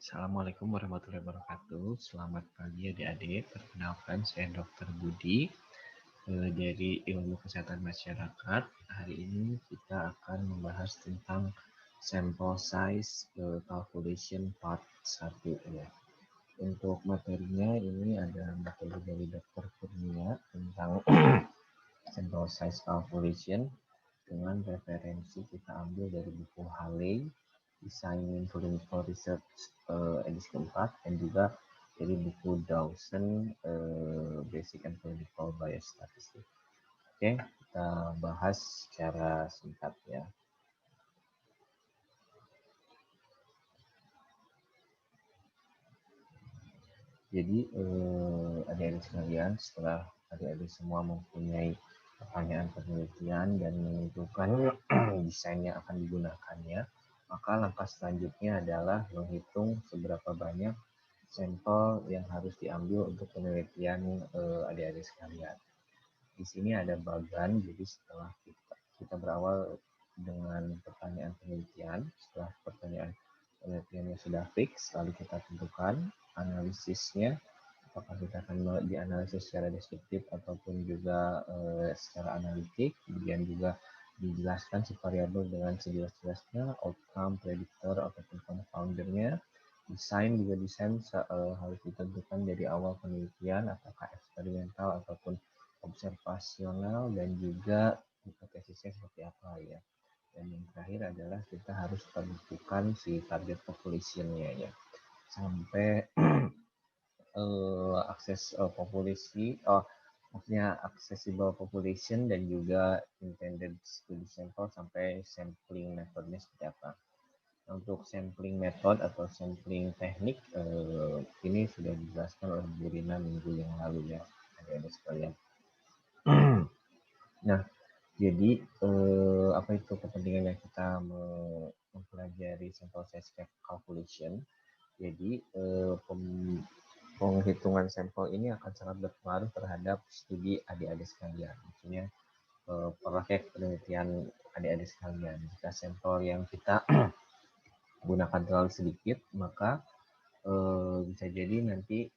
Assalamualaikum warahmatullahi wabarakatuh. Selamat pagi adik-adik. Perkenalkan saya Dr. Budi dari Ilmu Kesehatan Masyarakat. Hari ini kita akan membahas tentang sample size calculation part 1 ya. Untuk materinya ini ada materi dari Dr. Kurnia tentang sample size calculation dengan referensi kita ambil dari buku Haley Designing Clinical Research edisi keempat dan juga dari buku Dawson Basic and Clinical Biostatistics. Oke, kita bahas secara singkat ya. Jadi adik-adik sekalian, setelah adik-adik semua mempunyai pertanyaan penelitian dan menentukan desain yang akan digunakannya, maka langkah selanjutnya adalah menghitung seberapa banyak sampel yang harus diambil untuk penelitian adik-adik sekalian. Di sini ada bagan, jadi setelah kita berawal dengan pertanyaan penelitian, setelah pertanyaan penelitiannya sudah fix, lalu kita tentukan analisisnya, apakah kita akan dianalisis secara deskriptif ataupun juga secara analitik, kemudian juga dijelaskan si variabel dengan sejelas-jelasnya, outcome, predictor, ataupun confoundernya. Desain juga harus ditentukan dari awal penelitian, apakah eksperimental ataupun observasional, dan juga hipotesisnya seperti apa ya. Dan yang terakhir adalah kita harus tentukan si target population-nya ya. Sampai akses populasi, maksudnya accessible population dan juga intended study sample sampai sampling methodnya seperti apa. Untuk sampling method atau sampling teknik ini sudah dijelaskan oleh Bu Rina minggu yang lalu ya, adik-adik sekalian. Nah, jadi apa itu kepentingannya kita mempelajari sample size calculation? Jadi penghitungan sampel ini akan sangat berpengaruh terhadap studi adik-adik sekalian. Maksudnya praktek penelitian adik-adik sekalian. Jika sampel yang kita gunakan terlalu sedikit, maka bisa jadi nanti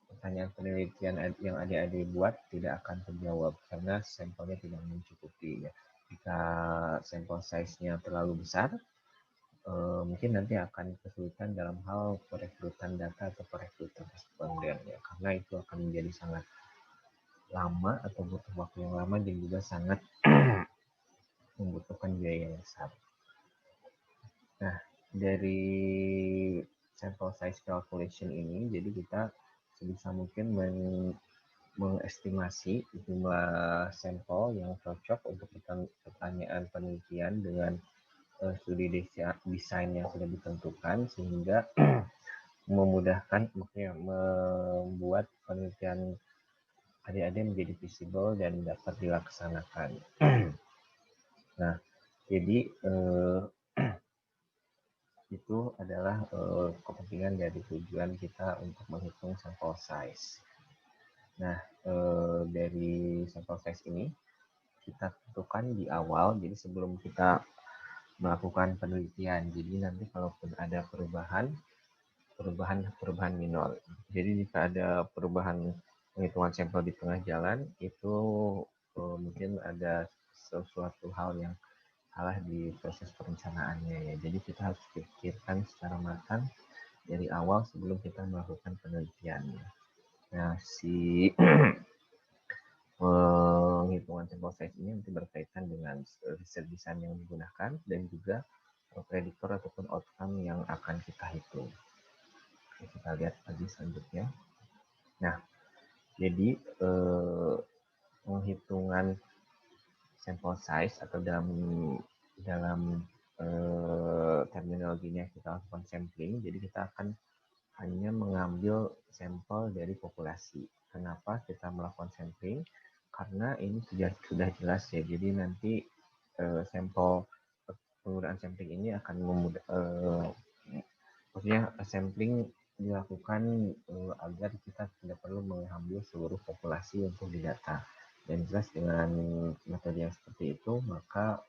pertanyaan penelitian yang adik-adik buat tidak akan terjawab karena sampelnya tidak mencukupi. Ya. Jika sampel size-nya terlalu besar, mungkin nanti akan kesulitan dalam hal perekrutan data atau perekrutan responden ya, karena itu akan menjadi sangat lama atau butuh waktu yang lama dan juga sangat membutuhkan biaya yang besar. Nah, dari sample size calculation ini, jadi kita sebisa mungkin mengestimasi jumlah sampel yang cocok untuk pertanyaan penelitian dengan studi desain yang sudah ditentukan, sehingga memudahkan, maksudnya membuat penelitian adik-adik menjadi visible dan dapat dilaksanakan. Nah, jadi itu adalah kepentingan dari tujuan kita untuk menghitung sample size. Nah, dari sample size ini kita tentukan di awal, jadi sebelum kita melakukan penelitian. Jadi nanti kalaupun ada perubahan minor. Jadi jika ada perubahan penghitungan sampel di tengah jalan, itu mungkin ada sesuatu hal yang salah di proses perencanaannya ya. Jadi kita harus pikirkan secara matang dari awal sebelum kita melakukan penelitian. Nah, si penghitungan sample size ini nanti berkaitan dengan riset desain yang digunakan dan juga prediktor ataupun outcome yang akan kita hitung. Oke, kita lihat lagi selanjutnya. Nah, jadi penghitungan sample size atau dalam terminologinya kita lakukan sampling, jadi kita akan hanya mengambil sampel dari populasi. Kenapa kita melakukan sampling? Karena ini sudah jelas ya. Jadi nanti penggunaan sampling ini akan maksudnya sampling dilakukan agar kita tidak perlu mengambil seluruh populasi untuk didata. Dan jelas dengan metode yang seperti itu, maka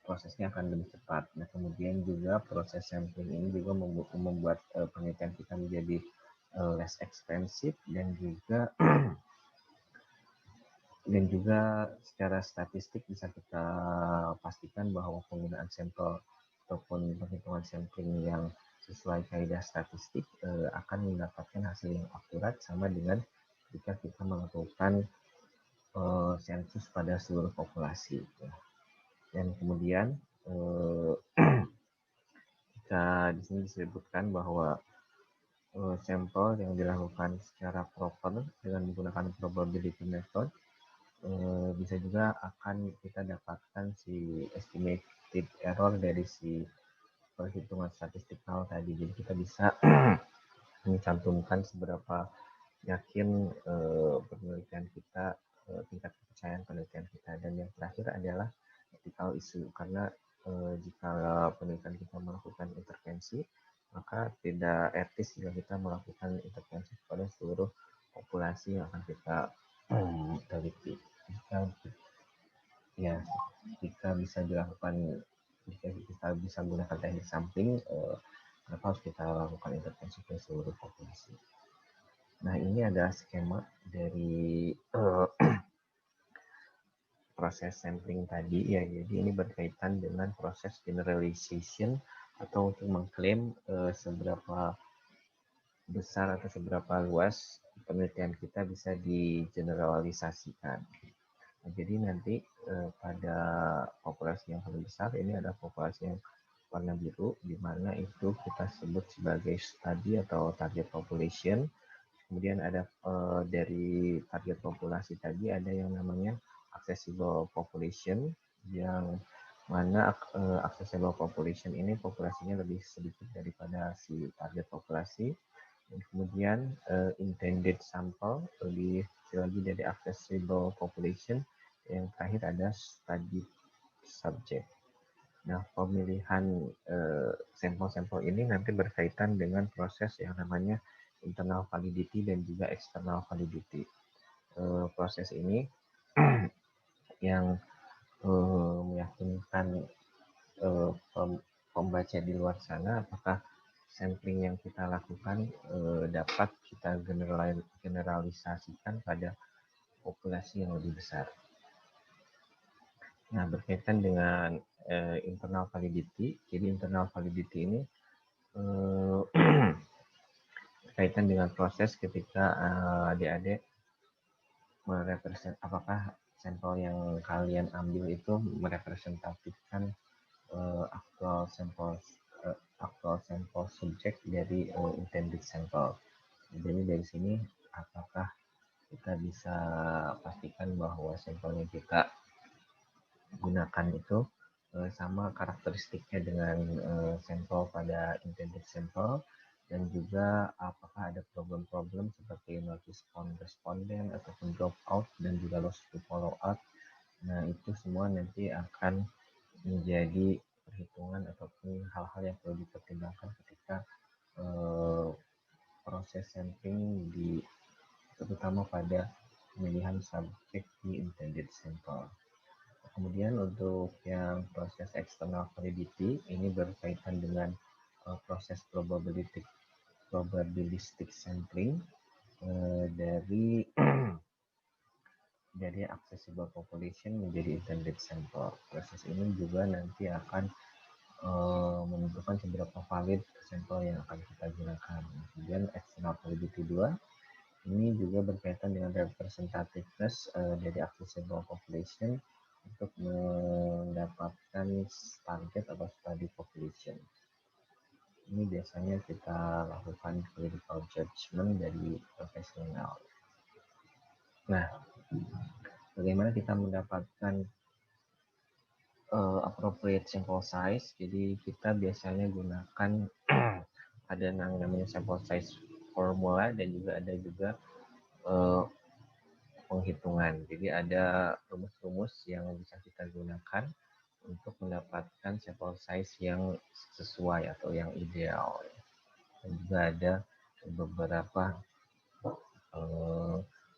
prosesnya akan lebih cepat. Nah, kemudian juga proses sampling ini juga membuat penelitian kita menjadi less expensive dan juga secara statistik bisa kita pastikan bahwa penggunaan sampel ataupun perhitungan sampling yang sesuai kaidah statistik akan mendapatkan hasil yang akurat sama dengan jika kita melakukan sensus pada seluruh populasi. Dan kemudian jika di sini disebutkan bahwa sampel yang dilakukan secara proper dengan menggunakan probability method bisa juga akan kita dapatkan si estimated error dari si perhitungan statistikal tadi. Jadi kita bisa mencantumkan seberapa yakin penelitian kita, tingkat kepercayaan penelitian kita. Dan yang terakhir adalah ethical issue, karena jika penelitian kita melakukan intervensi, maka tidak etis jika kita melakukan intervensi kepada seluruh populasi yang akan kita teliti. Jika bisa dilakukan, jika kita bisa menggunakan teknik sampling, kenapa harus kita lakukan intervensi ke seluruh populasi? Nah, ini adalah skema dari proses sampling tadi ya. Jadi ini berkaitan dengan proses generalization atau untuk mengklaim seberapa besar atau seberapa luas penelitian kita bisa digeneralisasikan. Nah, jadi nanti pada populasi yang paling besar ini ada populasi yang warna biru, di mana itu kita sebut sebagai study atau target population. Kemudian ada dari target populasi tadi ada yang namanya accessible population, yang mana accessible population ini populasinya lebih sedikit daripada si target populasi. Dan kemudian intended sample, lebih kecil lagi dari accessible population. Yang terakhir ada study subject. Nah, pemilihan sampel-sampel ini nanti berkaitan dengan proses yang namanya internal validity dan juga external validity. Proses ini yang meyakinkan pembaca di luar sana apakah sampling yang kita lakukan dapat kita generalisasikan pada populasi yang lebih besar. Nah, berkaitan dengan internal validity, jadi internal validity ini berkaitan dengan proses ketika adik-adik merepresent apakah sampel yang kalian ambil itu merepresentatifkan actual sampel subjek dari intended sample. Jadi dari sini apakah kita bisa pastikan bahwa sampel yang kita gunakan itu sama karakteristiknya dengan sampel pada intended sample, dan juga apakah ada problem-problem seperti not responden ataupun drop out dan juga loss to follow up. Nah, itu semua nanti akan menjadi perhitungan ataupun hal-hal yang perlu dipertimbangkan ketika proses sampling terutama pada pemilihan subjek di intended sample. Kemudian untuk yang proses external validity ini berkaitan dengan proses probabilistic sampling dari accessible population menjadi intended sample. Proses ini juga nanti akan menentukan seberapa valid sampel yang akan kita gunakan. Kemudian external validity 2 ini juga berkaitan dengan representativeness dari accessible population untuk mendapatkan target atau study population. Ini biasanya kita lakukan clinical judgment dari profesional. Nah, bagaimana kita mendapatkan appropriate sample size? Jadi kita biasanya gunakan ada yang namanya sample size formula dan juga ada penghitungan. Jadi ada rumus-rumus yang bisa kita gunakan untuk mendapatkan sample size yang sesuai atau yang ideal. Dan juga ada beberapa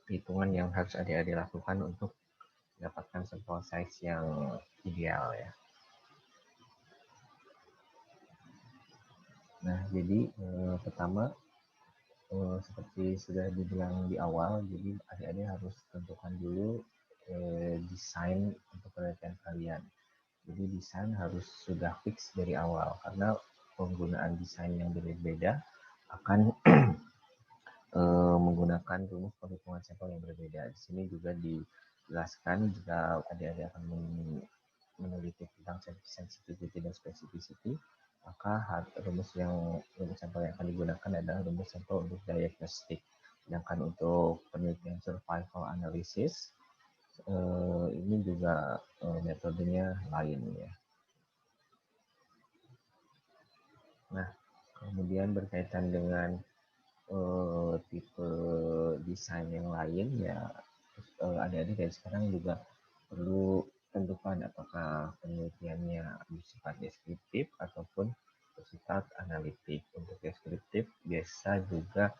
hitungan yang harus adik-adik lakukan untuk mendapatkan sample size yang ideal ya. Nah, jadi pertama seperti sudah dibilang di awal, jadi adik-adik harus tentukan dulu desain untuk penelitian kalian. Jadi desain harus sudah fix dari awal karena penggunaan desain yang berbeda akan menggunakan rumus penghitungan sampel yang berbeda. Di sini juga dijelaskan jika adik-adik akan meneliti tentang sensitivity dan specificity, maka rumus sampel yang akan digunakan adalah rumus sampel untuk diagnostik. Sedangkan untuk penelitian survival analysis, ini juga metodenya lain ya. Nah, kemudian berkaitan dengan tipe desain yang lain ya, adik-adik dari sekarang juga perlu tentukan apakah penelitiannya bersifat deskriptif ataupun bersifat analitik. Untuk deskriptif biasa juga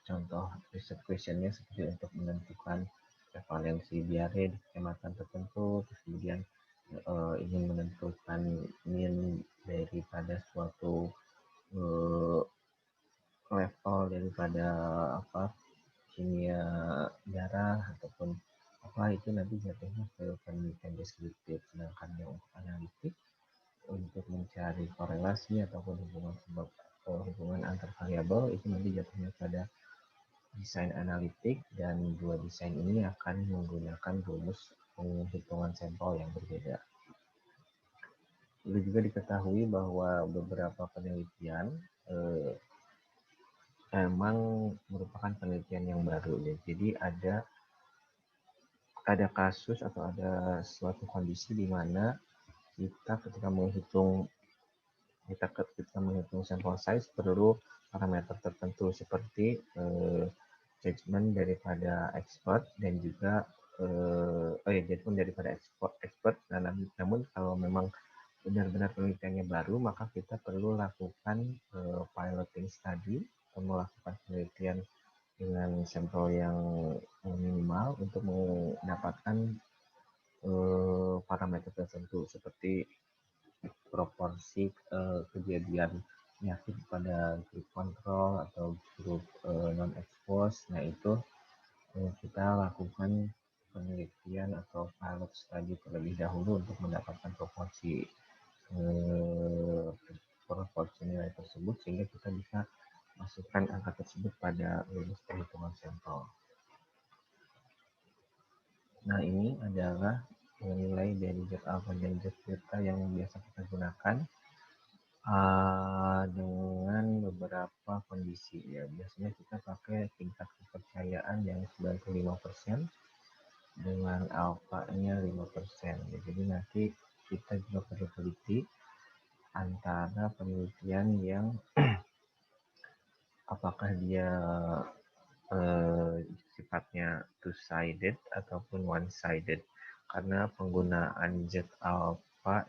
contoh research questionnya seperti untuk menentukan prevalensi diare di kecamatan tertentu, terus kemudian ingin menentukan mean daripada suatu level daripada kimia darah ataupun itu nanti jatuhnya ke penelitian deskriptif. Sedangkan yang untuk analitik untuk mencari korelasi ataupun hubungan sebab atau hubungan antar variabel itu nanti jatuhnya pada desain analitik, dan dua desain ini akan menggunakan rumus penghitungan sampel yang berbeda. Perlu juga diketahui bahwa beberapa penelitian memang merupakan penelitian yang baru ya. Jadi ada kasus atau ada suatu kondisi di mana kita ketika menghitung sampel size perlu parameter tertentu seperti judgment daripada expert dan juga judgment daripada expert. Namun kalau memang benar-benar penelitiannya baru, maka kita perlu lakukan piloting study atau melakukan penelitian dengan sampel yang minimal untuk mendapatkan parameter tertentu seperti proporsi kejadian penyakit pada grup kontrol atau grup non-expose. Nah, itu kita lakukan penelitian atau pilot study terlebih dahulu untuk mendapatkan proporsi nilai tersebut sehingga kita bisa masukkan angka tersebut pada rumus perhitungan sampel. Nah, ini adalah nilai dari Z alpha dan Z beta yang biasa kita gunakan dengan beberapa kondisi ya. Biasanya kita pakai tingkat kepercayaan yang 95% dengan alfanya 5%. Ya, jadi nanti kita juga perlu teliti antara penelitian yang apakah dia sifatnya two-sided ataupun one-sided, karena penggunaan Z alpha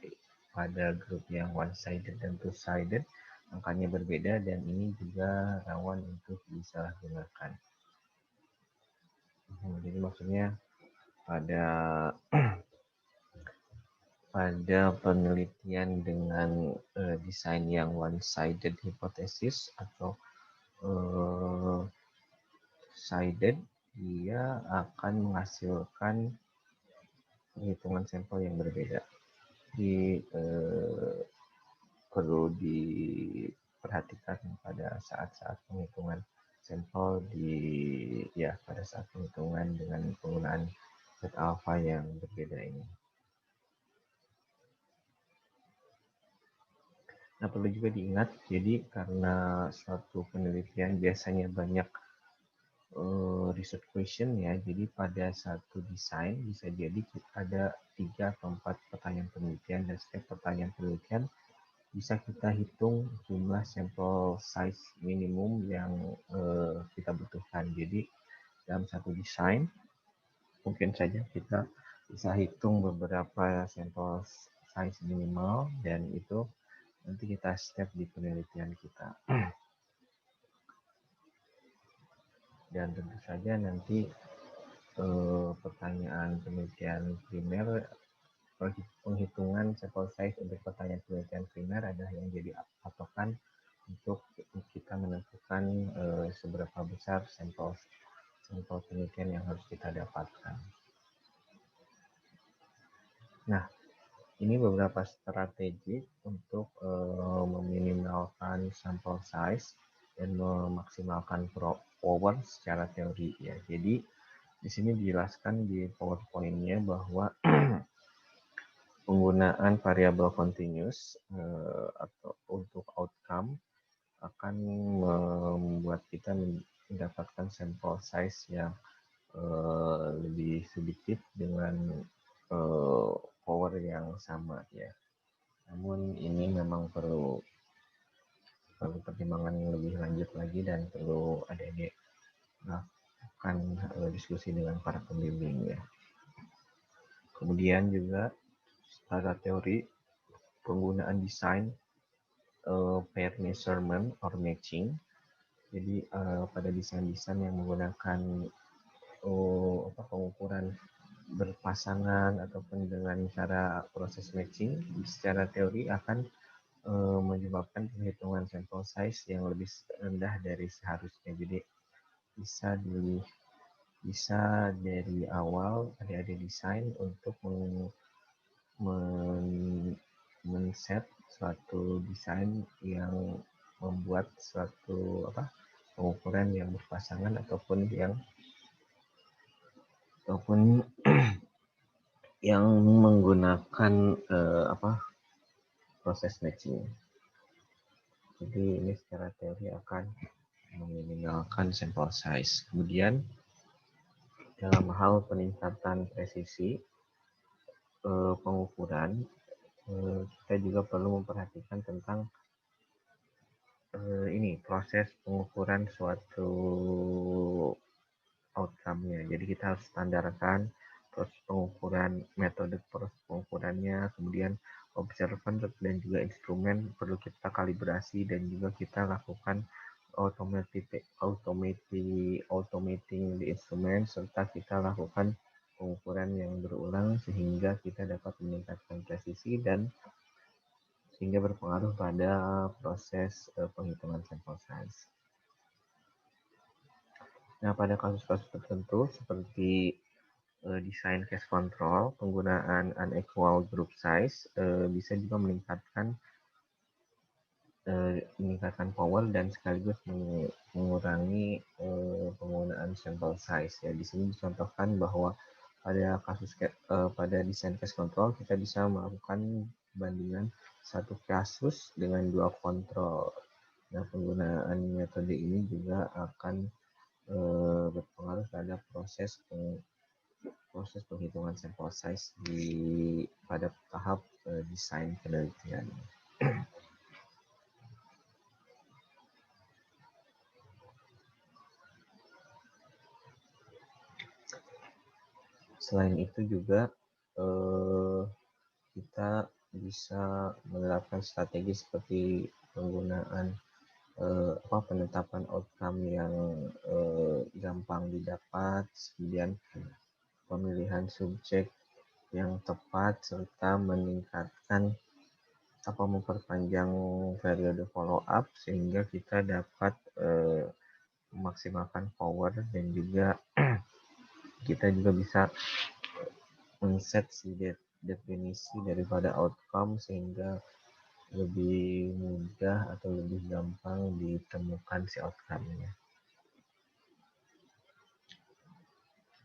pada grup yang one-sided dan two-sided angkanya berbeda dan ini juga rawan untuk disalahgunakan. Jadi maksudnya pada penelitian dengan desain yang one-sided hypothesis atau sided, dia akan menghasilkan penghitungan sampel yang berbeda. Jadi perlu diperhatikan pada saat-saat penghitungan sampel pada saat penghitungan dengan penggunaan Z alpha yang berbeda ini. Nah, perlu juga diingat, jadi karena suatu penelitian biasanya banyak research question ya, jadi pada satu desain bisa jadi ada 3 atau 4 pertanyaan penelitian, dan setiap pertanyaan penelitian bisa kita hitung jumlah sampel size minimum yang kita butuhkan. Jadi dalam satu desain mungkin saja kita bisa hitung beberapa sampel size minimal, dan itu nanti kita step di penelitian kita. Dan tentu saja nanti pertanyaan penelitian primer penghitungan sampel size untuk pertanyaan penelitian primer adalah yang jadi patokan untuk kita menentukan seberapa besar sampel penelitian yang harus kita dapatkan. Nah, ini beberapa strategi untuk meminimalkan sampel size dan memaksimalkan power secara teori ya. Jadi di sini dijelaskan di PowerPoint-nya bahwa penggunaan variabel continuous atau untuk outcome akan membuat kita mendapatkan sampel size yang lebih sedikit dengan power yang sama ya. Namun ini memang perlu pertimbangan lebih lanjut lagi dan perlu adik-adik lakukan diskusi dengan para pembimbing ya. Kemudian juga secara teori penggunaan desain pair measurement or matching. Jadi pada desain-desain yang menggunakan pengukuran berpasangan ataupun dengan cara proses matching secara teori akan menyebabkan penghitungan sampel size yang lebih rendah dari seharusnya. Jadi bisa dari awal adik-adik desain untuk men-set suatu desain yang membuat suatu pengukuran yang berpasangan ataupun yang menggunakan proses matching. Jadi ini secara teori akan meminimalkan sampel size. Kemudian dalam hal peningkatan presisi pengukuran, kita juga perlu memperhatikan tentang proses pengukuran suatu outcome-nya. Jadi kita harus standarkan proses pengukuran, metode proses pengukurannya, kemudian observer dan juga instrumen perlu kita kalibrasi dan juga kita lakukan automating di instrumen serta kita lakukan pengukuran yang berulang sehingga kita dapat meningkatkan presisi dan sehingga berpengaruh pada proses penghitungan sampel size. Nah, pada kasus-kasus tertentu seperti desain case control, penggunaan unequal group size bisa juga meningkatkan power dan sekaligus mengurangi penggunaan sampel size. Ya, di sini dicontohkan bahwa pada desain case control kita bisa melakukan bandingan satu kasus dengan dua kontrol. Nah, penggunaan metode ini juga akan berpengaruh pada proses penghitungan sampel size pada tahap desain penelitian. Selain itu juga kita bisa menerapkan strategi seperti penggunaan penetapan outcome yang gampang didapat, kemudian pemilihan subjek yang tepat serta meningkatkan memperpanjang periode follow up sehingga kita dapat memaksimalkan power dan juga kita juga bisa men-set definisi daripada outcome sehingga lebih mudah atau lebih gampang ditemukan si outcome-nya.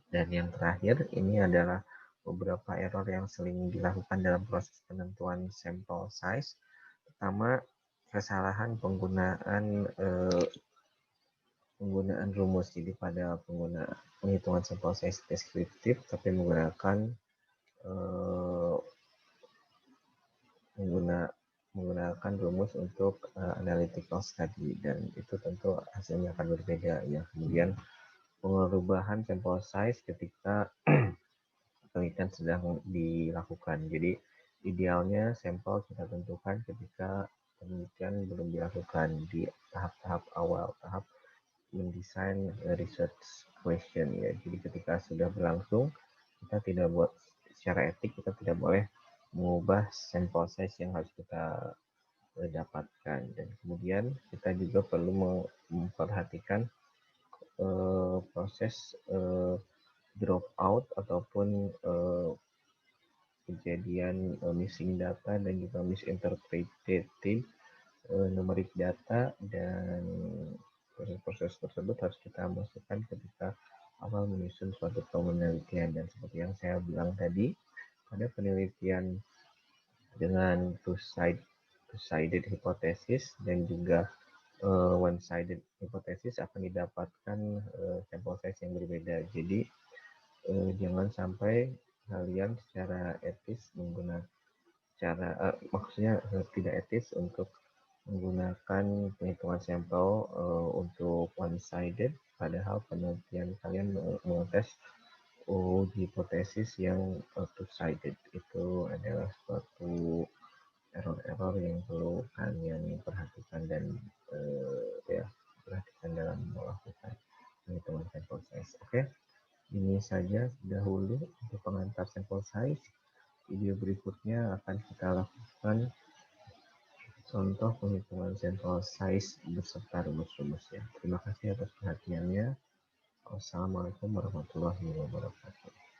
Dan yang terakhir ini adalah beberapa error yang sering dilakukan dalam proses penentuan sampel size. Pertama, kesalahan penggunaan rumus. Jadi pada penghitungan sampel size deskriptif tapi menggunakan rumus untuk analytical study dan itu tentu hasilnya akan berbeda ya. Kemudian perubahan sampel size ketika penelitian sedang dilakukan. Jadi idealnya sampel kita tentukan ketika penelitian belum dilakukan di tahap-tahap awal, tahap mendesain research question ya. Jadi ketika sudah berlangsung kita tidak secara etik kita tidak boleh mengubah sampel size yang harus kita dapatkan. Dan kemudian kita juga perlu memperhatikan proses drop out ataupun kejadian missing data dan juga misinterpreted numerik data, dan proses-proses tersebut harus kita masukkan ketika awal menyusun suatu penelitian. Dan seperti yang saya bilang tadi, pada penelitian dengan two-sided hypothesis dan juga one-sided hypothesis akan didapatkan sampel size yang berbeda. Jadi jangan sampai kalian secara etis menggunakan maksudnya tidak etis untuk menggunakan penghitungan sampel untuk one-sided, padahal penelitian kalian mengetes hipotesis yang two-sided. Itu adalah suatu error-error yang perlu kalian perhatikan dan ya perhatikan dalam melakukan penghitungan sampel size. Oke, ini saja dahulu untuk pengantar sampel size. Video berikutnya akan kita lakukan contoh penghitungan sampel size beserta rumus-rumusnya. Terima kasih atas perhatiannya. Wassalamualaikum warahmatullahi wabarakatuh.